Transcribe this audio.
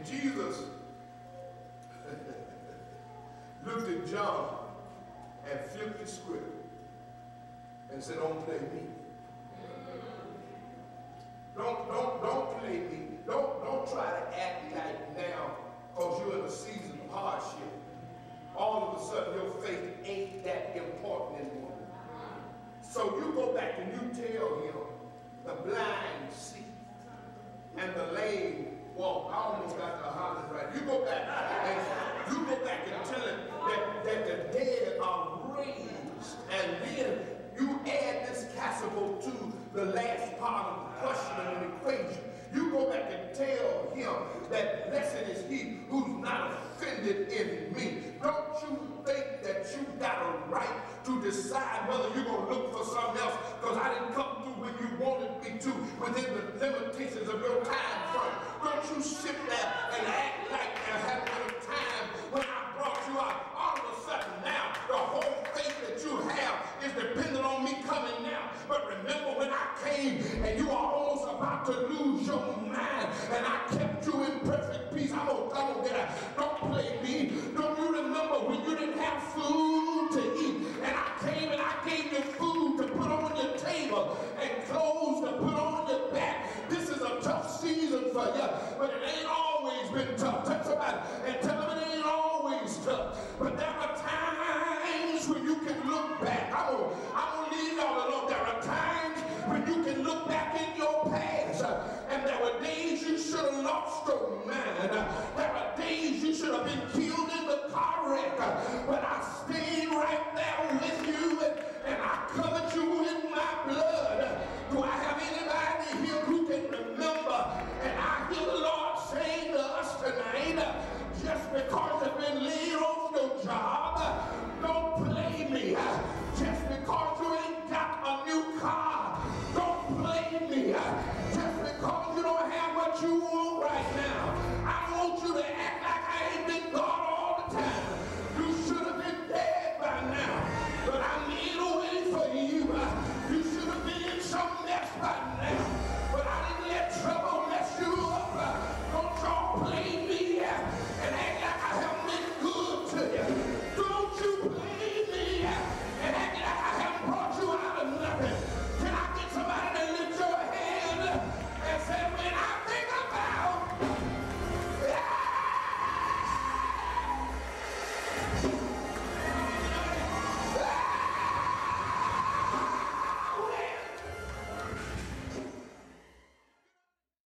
Jesus looked at John and flipped the script and said, don't play me. Don't play me. Don't try to act like now, because you're in a season of hardship, all of a sudden your faith ain't that important anymore. So you go back and you tell him the blind see and the lame walk. I almost got the holler right. You go back and tell him that the dead are raised, and then you add this casserole to the last part of the question and equation. You go back and tell him that blessed is he who's not offended in me. Don't you think that you got a right to decide whether you're going to look for something else? Because I didn't come through when you wanted me to, within the limitations of your time frame. Don't you sit there and act like there hasn't been a time when I brought you out. All of a sudden now, the whole faith that you have is dependent on me coming now. But remember when I came and you were almost about to lose your mind, and I kept you in perfect peace. I'm gonna get out. Don't play me. Don't you remember when you didn't have food to eat, and I came and I gave you food to put on your table and clothes to put on your back? This is a tough season for you, but it ain't always been tough. Touch somebody and tell them it ain't always tough. But there are times when you can look back. I'm gonna leave y'all alone. There are times when you can look back in your past, and there were days you should have lost your mind. There are days you should have been killed in the car wreck, but I stayed right there with you, and I covered you in my blood. Do I have anybody here who can remember? And I hear the Lord saying to us tonight, just because you've been laid off your job, don't play me. Just because you ain't got a new car, don't play me. Just because you don't have what you want right now,